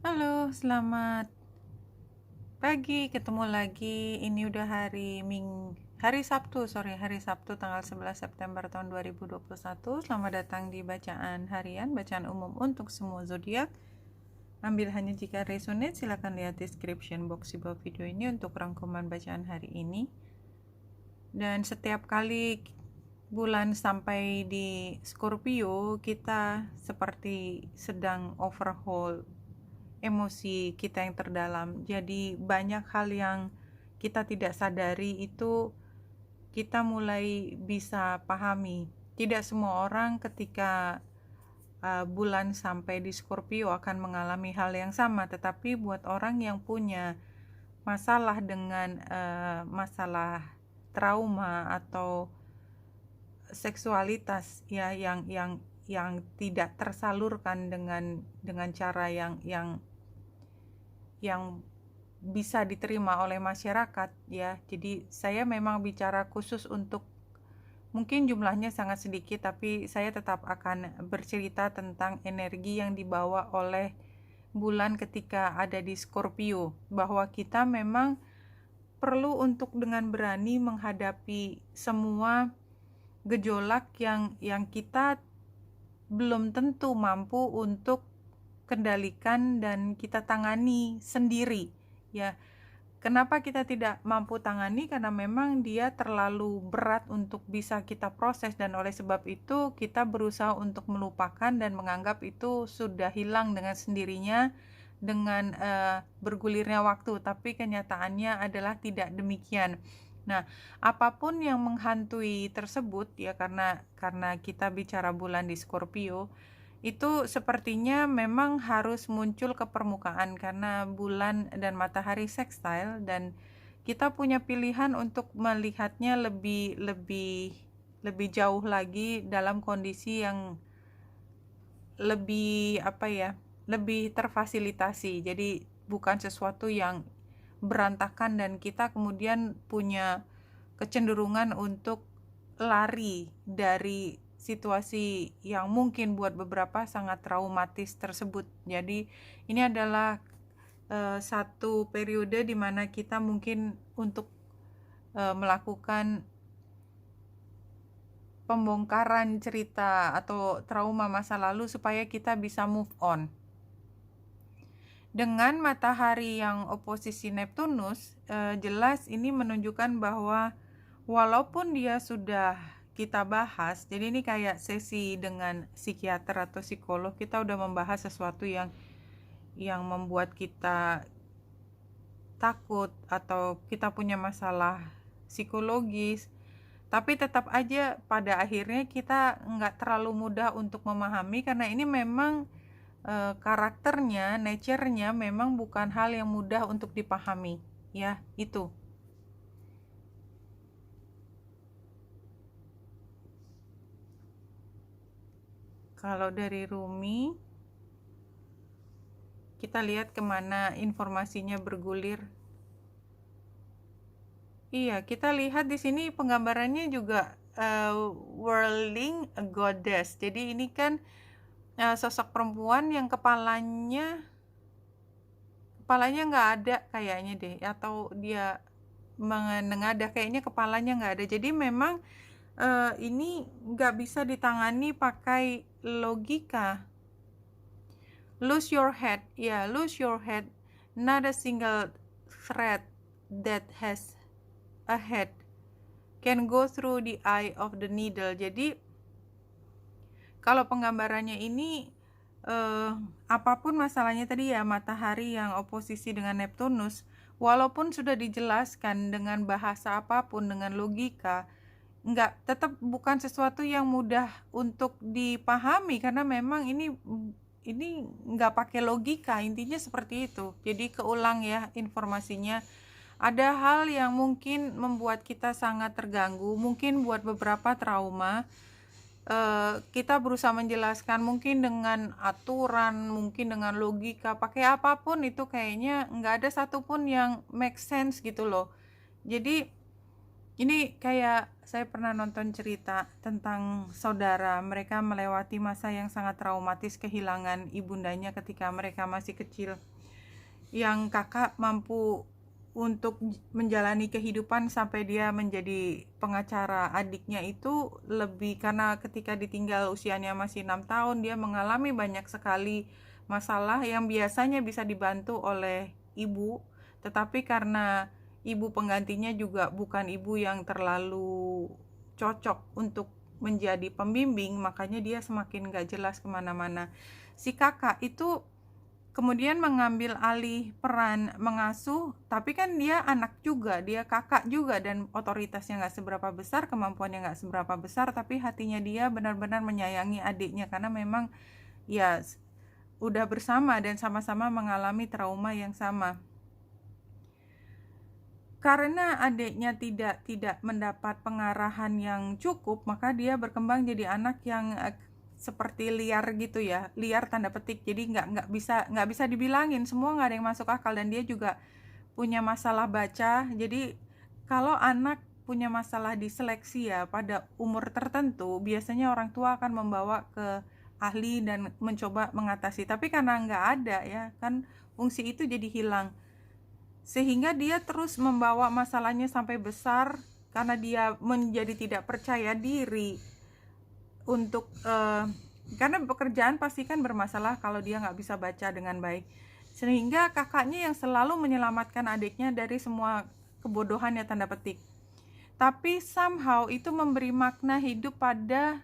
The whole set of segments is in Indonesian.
Halo, selamat pagi. Ketemu lagi. Ini udah hari Sabtu tanggal 11 September tahun 2021. Selamat datang di bacaan harian, bacaan umum untuk semua zodiak. Ambil hanya jika resonate, silakan lihat description box di bawah video ini untuk rangkuman bacaan hari ini. Dan setiap kali bulan sampai di Scorpio, kita seperti sedang overhaul emosi kita yang terdalam. Jadi banyak hal yang kita tidak sadari itu kita mulai bisa pahami. Tidak semua orang ketika bulan sampai di Scorpio akan mengalami hal yang sama, tetapi buat orang yang punya masalah dengan masalah trauma atau seksualitas ya yang tidak tersalurkan dengan cara yang bisa diterima oleh masyarakat ya. Jadi saya memang bicara khusus untuk, mungkin jumlahnya sangat sedikit, tapi saya tetap akan bercerita tentang energi yang dibawa oleh bulan ketika ada di Scorpio, bahwa kita memang perlu untuk dengan berani menghadapi semua gejolak yang kita belum tentu mampu untuk kendalikan dan kita tangani sendiri ya. Kenapa kita tidak mampu tangani? Karena memang dia terlalu berat untuk bisa kita proses, dan oleh sebab itu kita berusaha untuk melupakan dan menganggap itu sudah hilang dengan sendirinya dengan bergulirnya waktu, tapi kenyataannya adalah tidak demikian. Nah, apapun yang menghantui tersebut ya, karena kita bicara bulan di Scorpio, itu sepertinya memang harus muncul ke permukaan karena bulan dan matahari sextile, dan kita punya pilihan untuk melihatnya lebih jauh lagi dalam kondisi yang lebih terfasilitasi. Jadi bukan sesuatu yang berantakan dan kita kemudian punya kecenderungan untuk lari dari situasi yang mungkin buat beberapa sangat traumatis tersebut. Jadi ini adalah satu periode di mana kita mungkin untuk melakukan pembongkaran cerita atau trauma masa lalu supaya kita bisa move on. Dengan matahari yang oposisi Neptunus, jelas ini menunjukkan bahwa walaupun dia sudah kita bahas, jadi ini kayak sesi dengan psikiater atau psikolog, kita udah membahas sesuatu yang membuat kita takut atau kita punya masalah psikologis, tapi tetap aja pada akhirnya kita nggak terlalu mudah untuk memahami karena ini memang karakternya, nature-nya memang bukan hal yang mudah untuk dipahami ya. Itu kalau dari Rumi, kita lihat kemana informasinya bergulir. Iya, kita lihat di sini penggambarannya juga whirling a goddess. Jadi ini kan sosok perempuan yang kepalanya nggak ada kayaknya deh, atau dia menengadah, kayaknya kepalanya nggak ada. Jadi memang ini nggak bisa ditangani pakai logika. Lose your head, ya, lose your head. Not a single thread that has a head can go through the eye of the needle. Jadi kalau penggambarannya ini apapun masalahnya tadi ya, matahari yang oposisi dengan Neptunus, walaupun sudah dijelaskan dengan bahasa apapun, dengan logika, tetap bukan sesuatu yang mudah untuk dipahami karena memang ini nggak pakai logika, intinya seperti itu. Jadi keulang ya informasinya. Ada hal yang mungkin membuat kita sangat terganggu, mungkin buat beberapa trauma. Kita berusaha menjelaskan mungkin dengan aturan, mungkin dengan logika, pakai apapun itu kayaknya nggak ada satupun yang make sense gitu loh. Jadi Ini kayak saya pernah nonton cerita tentang saudara, mereka melewati masa yang sangat traumatis kehilangan ibundanya ketika mereka masih kecil. Yang kakak mampu untuk menjalani kehidupan sampai dia menjadi pengacara. Adiknya itu lebih, karena ketika ditinggal usianya masih 6 tahun, dia mengalami banyak sekali masalah yang biasanya bisa dibantu oleh ibu, tetapi karena ibu penggantinya juga bukan ibu yang terlalu cocok untuk menjadi pembimbing, makanya dia semakin gak jelas kemana-mana. Si kakak itu kemudian mengambil alih peran mengasuh, tapi kan dia anak juga, dia kakak juga, dan otoritasnya nggak seberapa besar, kemampuannya nggak seberapa besar, tapi hatinya dia benar-benar menyayangi adiknya karena memang ya udah bersama dan sama-sama mengalami trauma yang sama. Karena adiknya tidak mendapat pengarahan yang cukup, maka dia berkembang jadi anak yang seperti liar gitu ya, liar tanda petik. Jadi nggak bisa dibilangin, semua nggak ada yang masuk akal, dan dia juga punya masalah baca. Jadi kalau anak punya masalah diseleksi ya pada umur tertentu, biasanya orang tua akan membawa ke ahli dan mencoba mengatasi. Tapi karena nggak ada ya kan, fungsi itu jadi hilang, sehingga dia terus membawa masalahnya sampai besar karena dia menjadi tidak percaya diri untuk karena pekerjaan pasti kan bermasalah kalau dia nggak bisa baca dengan baik, sehingga kakaknya yang selalu menyelamatkan adiknya dari semua kebodohan ya tanda petik. Tapi somehow itu memberi makna hidup pada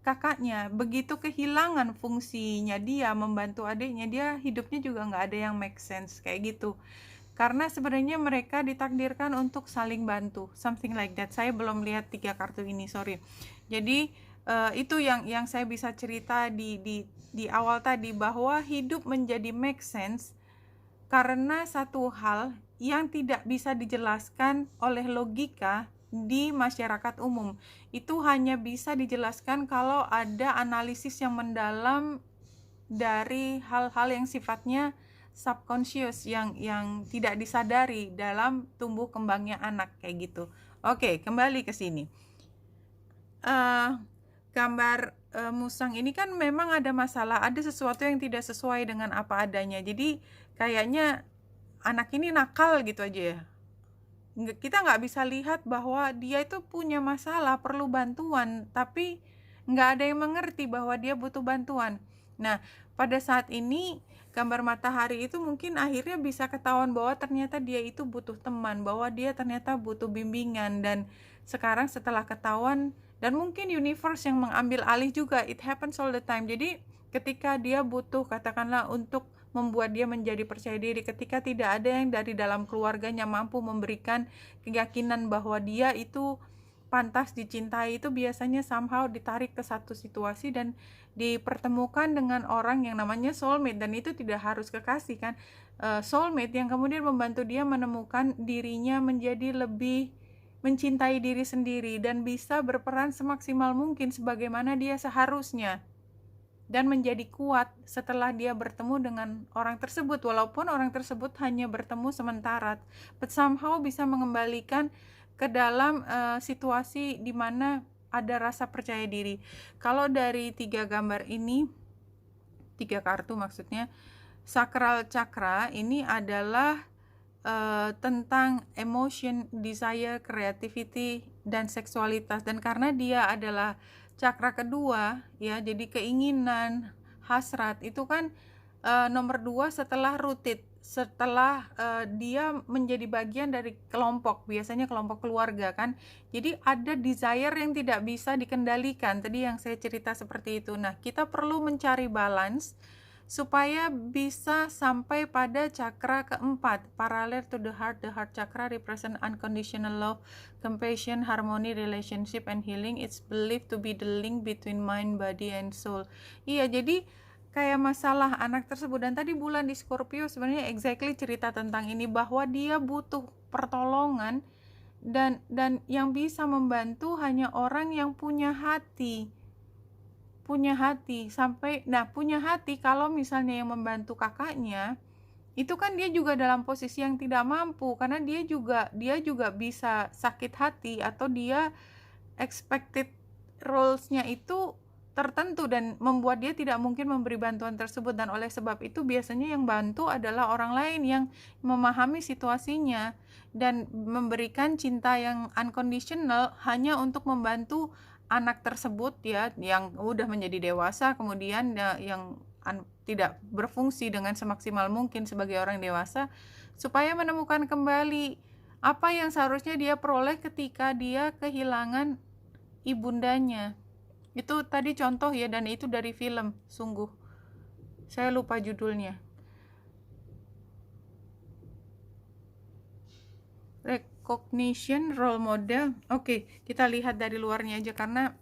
kakaknya. Begitu kehilangan fungsinya dia membantu adiknya, dia hidupnya juga nggak ada yang make sense kayak gitu. Karena sebenarnya mereka ditakdirkan untuk saling bantu, something like that. Saya belum lihat 3 kartu ini, sorry. Jadi itu yang saya bisa cerita di awal tadi, bahwa hidup menjadi make sense karena satu hal yang tidak bisa dijelaskan oleh logika di masyarakat umum. Itu hanya bisa dijelaskan kalau ada analisis yang mendalam dari hal-hal yang sifatnya subconscious, yang tidak disadari dalam tumbuh kembangnya anak kayak gitu. Oke, kembali ke sini. Gambar musang ini kan memang ada masalah, ada sesuatu yang tidak sesuai dengan apa adanya. Jadi kayaknya anak ini nakal gitu aja ya. Kita nggak bisa lihat bahwa dia itu punya masalah, perlu bantuan, tapi nggak ada yang mengerti bahwa dia butuh bantuan. Nah, pada saat ini gambar matahari itu mungkin akhirnya bisa ketahuan bahwa ternyata dia itu butuh teman, bahwa dia ternyata butuh bimbingan. Dan sekarang setelah ketahuan, dan mungkin universe yang mengambil alih juga, it happens all the time. Jadi ketika dia butuh, katakanlah untuk membuat dia menjadi percaya diri, ketika tidak ada yang dari dalam keluarganya mampu memberikan keyakinan bahwa dia itu pantas dicintai, itu biasanya somehow ditarik ke satu situasi dan dipertemukan dengan orang yang namanya soulmate. Dan itu tidak harus kekasih kan, soulmate yang kemudian membantu dia menemukan dirinya menjadi lebih mencintai diri sendiri dan bisa berperan semaksimal mungkin sebagaimana dia seharusnya, dan menjadi kuat setelah dia bertemu dengan orang tersebut, walaupun orang tersebut hanya bertemu sementara, but somehow bisa mengembalikan ke dalam situasi di mana ada rasa percaya diri. Kalau dari 3 gambar ini, 3 kartu maksudnya, sakral chakra ini adalah tentang emotion, desire, creativity, dan seksualitas. Dan karena dia adalah cakra kedua ya, jadi keinginan, hasrat itu kan nomor 2 setelah rutit, setelah dia menjadi bagian dari kelompok, biasanya kelompok keluarga kan. Jadi ada desire yang tidak bisa dikendalikan, tadi yang saya cerita seperti itu. Nah, kita perlu mencari balance supaya bisa sampai pada cakra keempat, parallel to the heart. The heart chakra represent unconditional love, compassion, harmony, relationship, and healing. It's believed to be the link between mind, body, and soul. Iya, jadi kayak masalah anak tersebut. Dan tadi bulan di Scorpio sebenarnya exactly cerita tentang ini, bahwa dia butuh pertolongan, dan yang bisa membantu hanya orang yang punya hati sampai, nah punya hati. Kalau misalnya yang membantu kakaknya itu kan dia juga dalam posisi yang tidak mampu, karena dia juga bisa sakit hati, atau dia expected roles-nya itu tertentu dan membuat dia tidak mungkin memberi bantuan tersebut, dan oleh sebab itu biasanya yang bantu adalah orang lain yang memahami situasinya dan memberikan cinta yang unconditional hanya untuk membantu anak tersebut ya, yang udah menjadi dewasa kemudian ya, yang tidak berfungsi dengan semaksimal mungkin sebagai orang dewasa, supaya menemukan kembali apa yang seharusnya dia peroleh ketika dia kehilangan ibundanya. Itu tadi contoh ya, dan itu dari film, sungguh saya lupa judulnya. Recognition, role model. Oke, kita lihat dari luarnya aja, karena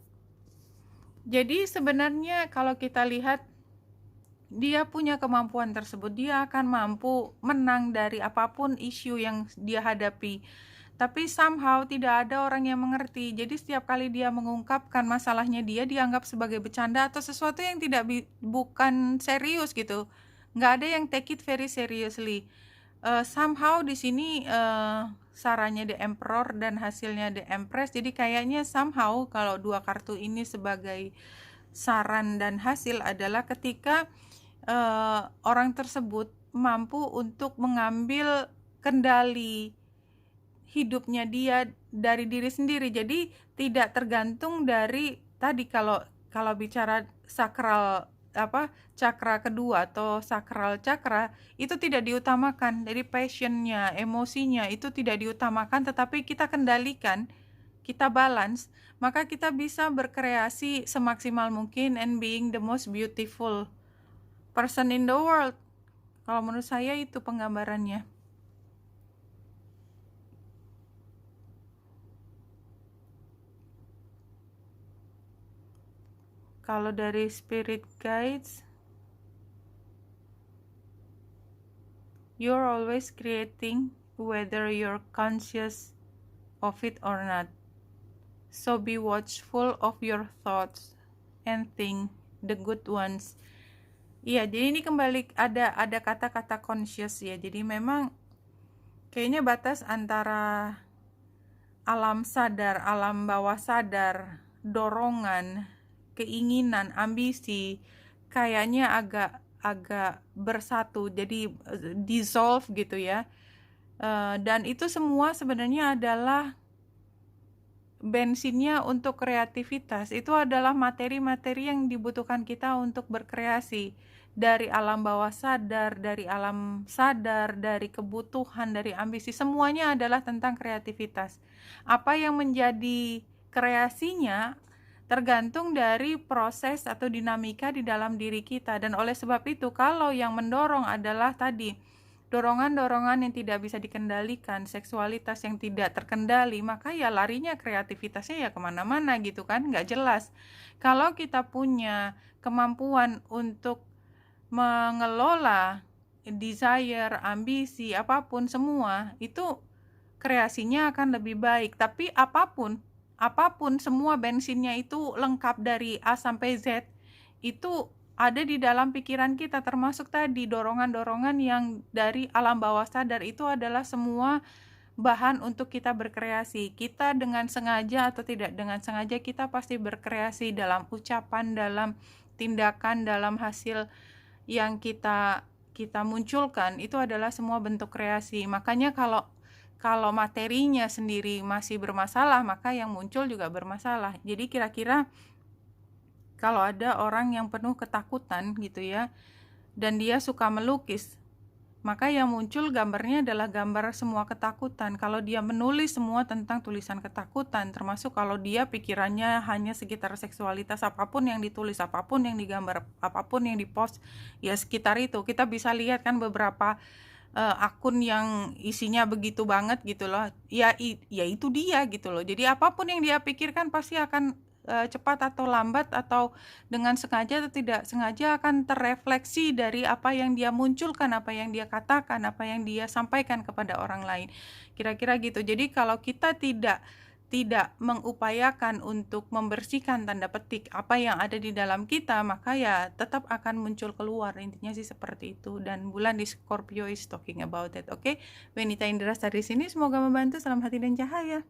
jadi sebenarnya kalau kita lihat dia punya kemampuan tersebut, dia akan mampu menang dari apapun isu yang dia hadapi. Tapi somehow tidak ada orang yang mengerti. Jadi setiap kali dia mengungkapkan masalahnya, dia dianggap sebagai bercanda atau sesuatu yang bukan serius gitu. Nggak ada yang take it very seriously. Somehow di sini sarannya The Emperor dan hasilnya The Empress. Jadi kayaknya somehow kalau dua kartu ini sebagai saran dan hasil adalah ketika orang tersebut mampu untuk mengambil kendali hidupnya dia dari diri sendiri. Jadi tidak tergantung dari tadi, kalau bicara sakral cakra kedua atau sakral cakra, itu tidak diutamakan. Jadi passionnya, emosinya itu tidak diutamakan, tetapi kita kendalikan, kita balance, maka kita bisa berkreasi semaksimal mungkin and being the most beautiful person in the world. Kalau menurut saya itu penggambarannya. Kalau dari spirit guides, you're always creating whether you're conscious of it or not. So be watchful of your thoughts and think the good ones. Iya, jadi ini kembali ada kata-kata conscious ya. Jadi memang kayaknya batas antara alam sadar, alam bawah sadar, dorongan, keinginan, ambisi kayaknya agak bersatu, jadi dissolve gitu ya. Dan itu semua sebenarnya adalah bensinnya untuk kreativitas. Itu adalah materi-materi yang dibutuhkan kita untuk berkreasi, dari alam bawah sadar, dari alam sadar, dari kebutuhan, dari ambisi, semuanya adalah tentang kreativitas. Apa yang menjadi kreasinya tergantung dari proses atau dinamika di dalam diri kita. Dan oleh sebab itu, kalau yang mendorong adalah tadi dorongan-dorongan yang tidak bisa dikendalikan, seksualitas yang tidak terkendali, maka ya larinya kreativitasnya ya kemana-mana gitu kan, nggak jelas. Kalau kita punya kemampuan untuk mengelola desire, ambisi, apapun semua, itu kreasinya akan lebih baik. Tapi apapun semua bensinnya itu lengkap dari A sampai Z, itu ada di dalam pikiran kita, termasuk tadi dorongan-dorongan yang dari alam bawah sadar. Itu adalah semua bahan untuk kita berkreasi. Kita dengan sengaja atau tidak dengan sengaja, kita pasti berkreasi dalam ucapan, dalam tindakan, dalam hasil yang kita munculkan. Itu adalah semua bentuk kreasi. Makanya kalau materinya sendiri masih bermasalah, maka yang muncul juga bermasalah. Jadi kira-kira kalau ada orang yang penuh ketakutan gitu ya, dan dia suka melukis, maka yang muncul gambarnya adalah gambar semua ketakutan. Kalau dia menulis semua tentang tulisan ketakutan, termasuk kalau dia pikirannya hanya sekitar seksualitas, apapun yang ditulis, apapun yang digambar, apapun yang dipost, ya sekitar itu. Kita bisa lihat kan beberapa akun yang isinya begitu banget gitu loh, ya itu dia gitu loh. Jadi apapun yang dia pikirkan pasti akan cepat atau lambat, atau dengan sengaja atau tidak sengaja akan terrefleksi dari apa yang dia munculkan, apa yang dia katakan, apa yang dia sampaikan kepada orang lain, kira-kira gitu. Jadi kalau kita tidak tidak mengupayakan untuk membersihkan tanda petik apa yang ada di dalam kita, maka ya tetap akan muncul keluar. Intinya sih seperti itu. Dan bulan di Scorpio is talking about it. Oke, Wenita Indra dari sini, semoga membantu. Salam hati dan cahaya.